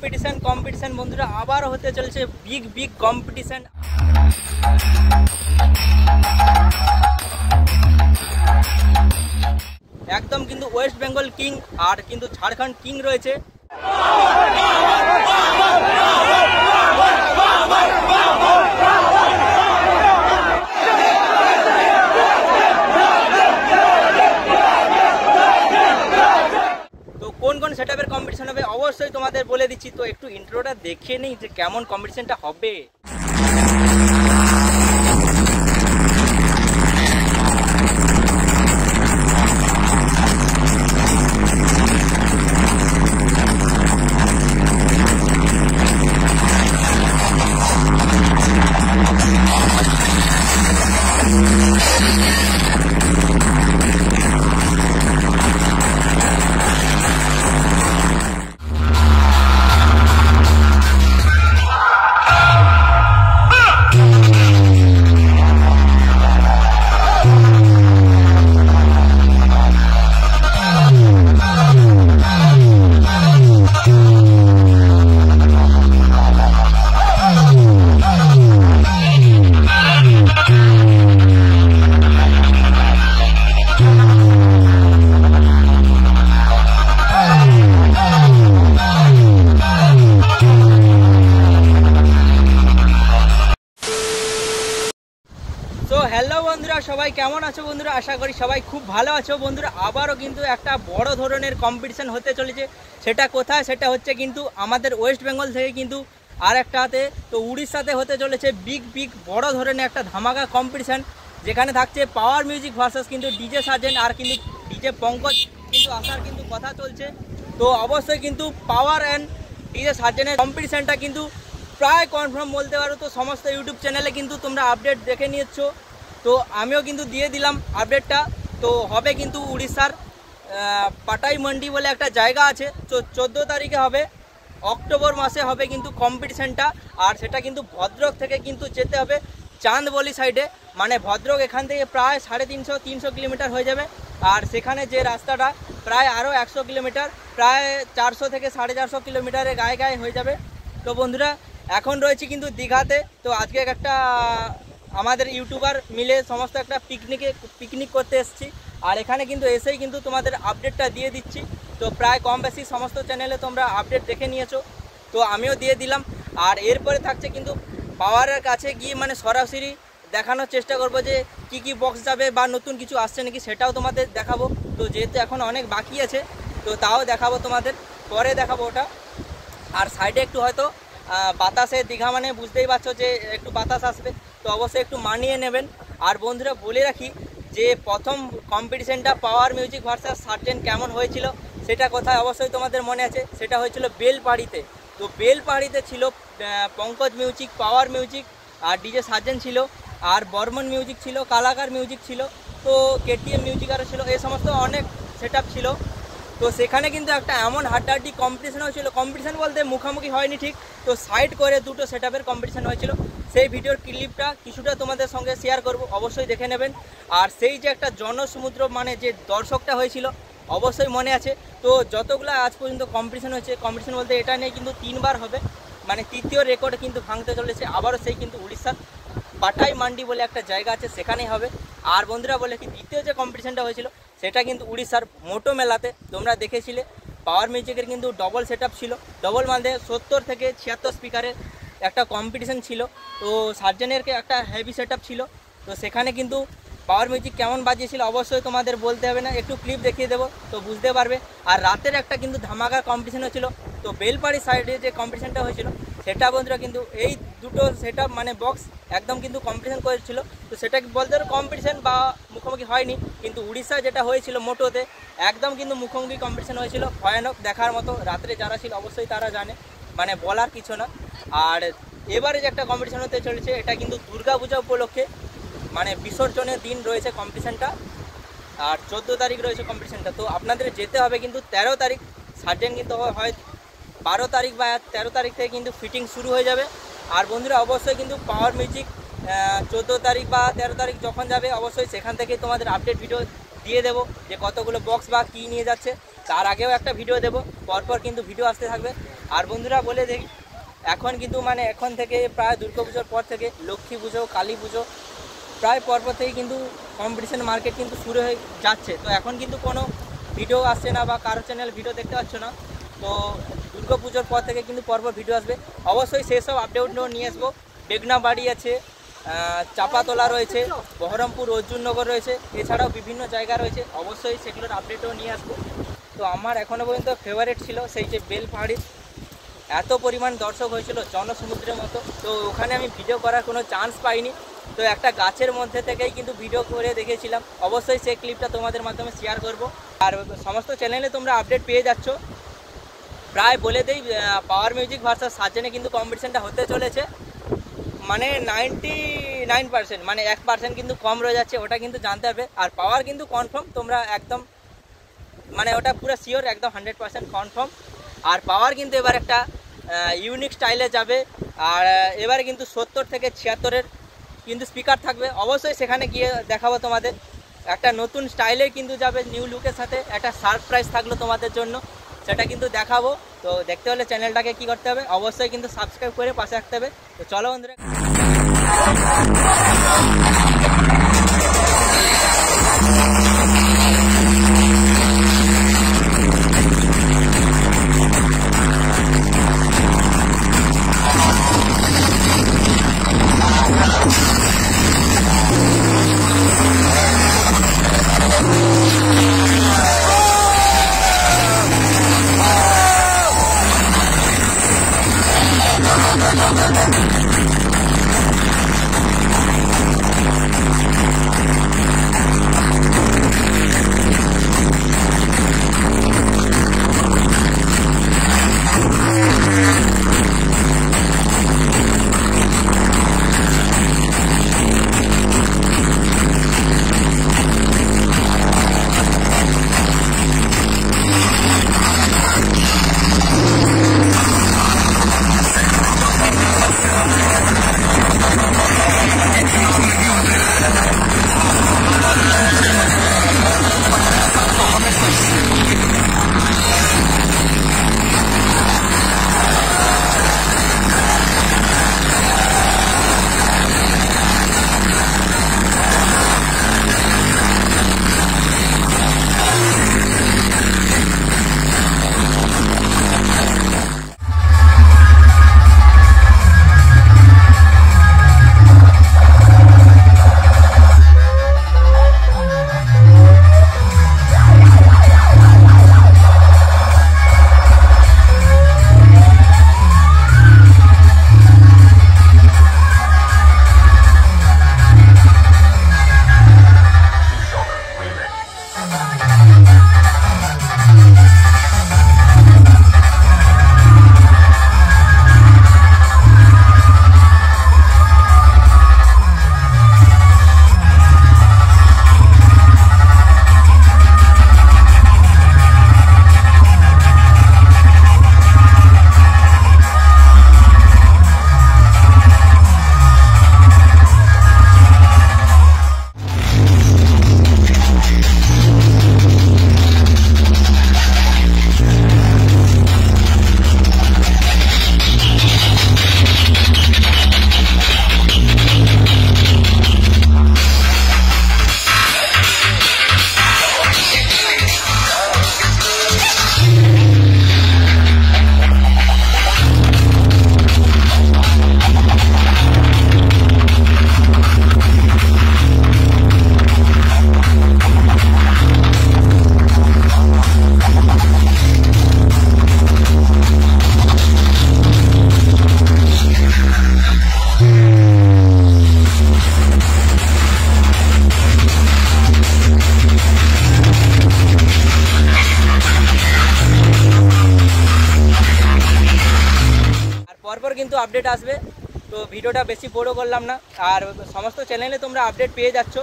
Competition বন্ধুরা আবার হতে চলেছে বিগ কম্পিটিশন। একদম কিন্তু ওয়েস্ট বেঙ্গল কিং আর কিন্তু ঝাড়খণ্ড কিং রয়েছে। কোন সেটআপের কম্পিটিশন হবে অবশ্যই তোমাদের বলে দিচ্ছি। তো একটু ইন্ট্রোটা দেখে নিই যে কেমন কম্পিটিশনটা হবে। হ্যালো বন্ধুরা, সবাই কেমন আছো বন্ধুরা? আশা করি সবাই খুব ভালো আছো বন্ধুরা। আবারও কিন্তু একটা বড় ধরনের কম্পিটিশন হতে চলেছে। সেটা কোথায়? সেটা হচ্ছে কিন্তু আমাদের ওয়েস্ট বেঙ্গল থেকে কিন্তু আর একটাতে তো উড়িষ্যাতে হতে চলেছে বিগ বড় ধরনের একটা ধামাকা কম্পিটিশন, যেখানে থাকছে পাওয়ার মিউজিক ভার্সেস কিন্তু ডিজে সার্জেন্ট আর কিন্তু ডিজে পঙ্কজ কিন্তু আসার কিন্তু কথা চলছে। তো অবশ্যই কিন্তু পাওয়ার অ্যান্ড ডিজে সার্জেন্টের কম্পিটিশনটা কিন্তু প্রায় কনফার্ম বলতে পারো। তো সমস্ত ইউটিউব চ্যানেলে কিন্তু তোমরা আপডেট দেখে নিয়েছো, তো আমিও কিন্তু দিয়ে দিলাম আপডেটটা। তো হবে কিন্তু উড়িষ্যার পাটাই মন্ডি বলে একটা জায়গা আছে, তো 14 তারিখে হবে, অক্টোবর মাসে হবে কিন্তু কম্পিটিশনটা। আর সেটা কিন্তু ভদ্রক থেকে কিন্তু যেতে হবে চাঁদবলি সাইডে, মানে ভদ্রক এখান থেকে প্রায় 350 কিলোমিটার হয়ে যাবে। আর সেখানে যে রাস্তাটা প্রায় আরও 100 কিলোমিটার, প্রায় 400 থেকে 450 কিলোমিটারের গায়ে হয়ে যাবে। তো বন্ধুরা এখন রয়েছে কিন্তু দীঘাতে। তো আজকে একটা আমাদের ইউটিউবার মিলে সমস্ত একটা পিকনিক করতে এসেছি, আর এখানে কিন্তু এসেই কিন্তু তোমাদের আপডেটটা দিয়ে দিচ্ছি। তো প্রায় কম বেশি সমস্ত চ্যানেলে তোমরা আপডেট দেখে নিয়েছো, তো আমিও দিয়ে দিলাম। আর এরপরে থাকছে কিন্তু পাওয়ারের কাছে গিয়ে মানে সরাসরি দেখানোর চেষ্টা করব যে কি বক্স যাবে বা নতুন কিছু আসছে নাকি, সেটাও তোমাদের দেখাবো। তো যেহেতু এখন অনেক বাকি আছে তো তাও দেখাবো তোমাদের, পরে দেখাবো ওটা। আর সাইডে একটু হয়তো বাতাসে, দীঘা মানে বুঝতেই পারছো যে একটু বাতাস আসবে, তো অবশ্যই একটু মানিয়ে নেবেন। আর বন্ধুরা বলে রাখি যে প্রথম কম্পিটিশনটা পাওয়ার মিউজিক ভার্সেস সার্জেন্ট কেমন হয়েছিল সেটা কোথায় অবশ্যই তোমাদের মনে আছে, সেটা হয়েছিল বেলপাহাড়িতে। তো বেলপাহাড়িতে ছিল পঙ্কজ মিউজিক, পাওয়ার মিউজিক আর ডিজে সার্জেন্ট ছিল, আর বর্মন মিউজিক ছিল, কালাকার মিউজিক ছিল, তো কেটিএম মিউজিক আরও ছিল, এই সমস্ত অনেক সেট আপ ছিল। তো সেখানে কিন্তু একটা এমন হাড্ডাহাড্ডি কম্পিটিশন হয়েছিল, কম্পিটিশন বলতে মুখোমুখি হয়নি ঠিক, তো সাইড করে দুটো সেট আপের কম্পিটিশন হয়েছিল। সেই ভিডিওর ক্লিপটা কিছুটা তোমাদের সঙ্গে শেয়ার করব, অবশ্যই দেখে নেবেন। আর সেই যে একটা জনসমুদ্র মানে যে দর্শকটা হয়েছিল অবশ্যই মনে আছে। তো যতগুলো আজ পর্যন্ত কম্পিটিশন হয়েছে, কম্পিটিশন বলতে এটা নিয়ে কিন্তু 3বার হবে, মানে তৃতীয় রেকর্ড কিন্তু ভাঙতে চলেছে আবারও। সেই কিন্তু উড়িষ্যার পাটাই মান্ডি বলে একটা জায়গা আছে, সেখানেই হবে। আর বন্ধুরা বলে কি দ্বিতীয় যে কম্পিটিশনটা হয়েছিল সেটা কিন্তু উড়িষ্যার মোটো মেলাতে তোমরা দেখেছিলে। পাওয়ার মিউজিকের কিন্তু ডবল সেট ছিল, ডবল মানে 70 থেকে 76 স্পিকারের একটা কম্পিটিশন ছিল। তো সার্জেনের একটা হেভি সেট ছিল, তো সেখানে কিন্তু পাওয়ার মিউজিক কেমন বাজিয়েছিল অবশ্যই তোমাদের বলতে হবে না, একটু ক্লিপ দেখিয়ে দেবো তো বুঝতে পারবে। আর রাতের একটা কিন্তু ধামাকা কম্পিটিশন হয়েছিল। তো বেলপাহাড়ি সাইডে যে কম্পিটিশনটা হয়েছিল সেটা বন্ধুরা কিন্তু এই দুটো সেট মানে বক্স একদম কিন্তু কম্পিটিশন করেছিল। তো সেটা বলতে কম্পিটিশন বা মুখোমুখি হয়নি, কিন্তু উড়িষ্যা যেটা হয়েছিল মোটোতে একদম কিন্তু মুখোমুখি কম্পিটিশন হয়েছিল, ভয়ানক দেখার মতো। রাত্রে যারা ছিল অবশ্যই তারা জানে, মানে বলার কিছু না। আর এবারে যে একটা কম্পিটিশন হতে চলেছে এটা কিন্তু দুর্গাপূজা উপলক্ষে, মানে বিসর্জনের দিন রয়েছে কম্পিটিশনটা, আর 14 তারিখ রয়েছে কম্পিটিশনটা। তো আপনাদের যেতে হবে কিন্তু 13 তারিখ, সার্জেন্ট কিন্তু হয় 12 তারিখ বা 13 তারিখ থেকে কিন্তু ফিটিং শুরু হয়ে যাবে। আর বন্ধুরা অবশ্যই কিন্তু পাওয়ার মিউজিক 14 তারিখ বা 13 তারিখ যখন যাবে অবশ্যই সেখান থেকে তোমাদের আপডেট ভিডিও দিয়ে দেবো যে কতগুলো বক্স বা কী নিয়ে যাচ্ছে। তার আগেও একটা ভিডিও দেবো, পরপর কিন্তু ভিডিও আসতে থাকবে। আর বন্ধুরা বলে দেখি, এখন কিন্তু মানে এখন থেকে প্রায় দুর্গাপুজোর পর থেকে লক্ষ্মী পুজো, কালী পুজো প্রায় পরপর থেকে কিন্তু কম্পিটিশন মার্কেট কিন্তু শুরু হয়ে যাচ্ছে। তো এখন কিন্তু কোনো ভিডিও আসছে না বা কারো চ্যানেল ভিডিও দেখতে পাচ্ছ না। তো দুর্গাপুজোর পর থেকে কিন্তু পরপর ভিডিও আসবে, অবশ্যই সেই সব আপডেটও নিয়ে আসবো। বেগনাবাড়ি আছে, চাপাতলা রয়েছে, বহরমপুর, অর্জুননগর রয়েছে, এছাড়াও বিভিন্ন জায়গা রয়েছে, অবশ্যই সেগুলোর আপডেটও নিয়ে আসবো। তো আমার এখনও পর্যন্ত ফেভারিট ছিল সেই যে বেলপাহাড়ি, এত পরিমাণ দর্শক হয়েছিল জনসমুদ্রের মতো। তো ওখানে আমি ভিডিও করার কোনো চান্স পাইনি, তো একটা গাছের মধ্যে থেকেই কিন্তু ভিডিও করে দেখেছিলাম। অবশ্যই সেই ক্লিপটা তোমাদের মাধ্যমে শেয়ার করব। আর সমস্ত চ্যানেলে তোমরা আপডেট পেয়ে যাচ্ছ। প্রায় বলে দেই, পাওয়ার মিউজিক ভার্সাস সাজেনে কিন্তু কম্পিটিশনটা হতে চলেছে, মানে 99%, মানে 1% কিন্তু কম রয়ে যাচ্ছে, ওটা কিন্তু জানতে হবে। আর পাওয়ার কিন্তু কনফার্ম, তোমরা একদম মানে ওটা পুরো শিওর, একদম 100% কনফার্ম। আর পাওয়ার কিন্তু এবার একটা ইউনিক স্টাইলে যাবে, আর এবারে কিন্তু 70 থেকে 76-এর কিন্তু স্পিকার থাকবে। অবশ্যই সেখানে গিয়ে দেখাবো তোমাদের, একটা নতুন স্টাইলে কিন্তু যাবে, নিউ লুকের সাথে একটা সারপ্রাইজ থাকলো তোমাদের জন্য, সেটা কিন্তু দেখাবো। তো দেখতে হলে চ্যানেলটাকে কি করতে হবে, অবশ্যই কিন্তু সাবস্ক্রাইব করে পাশে রাখতে হবে। তো চলো বন্ধুরা, পরপর কিন্তু আপডেট আসবে। তো ভিডিওটা বেশি বড় করলাম না, আর সমস্ত চ্যানেলে তোমরা আপডেট পেয়ে যাচ্ছ।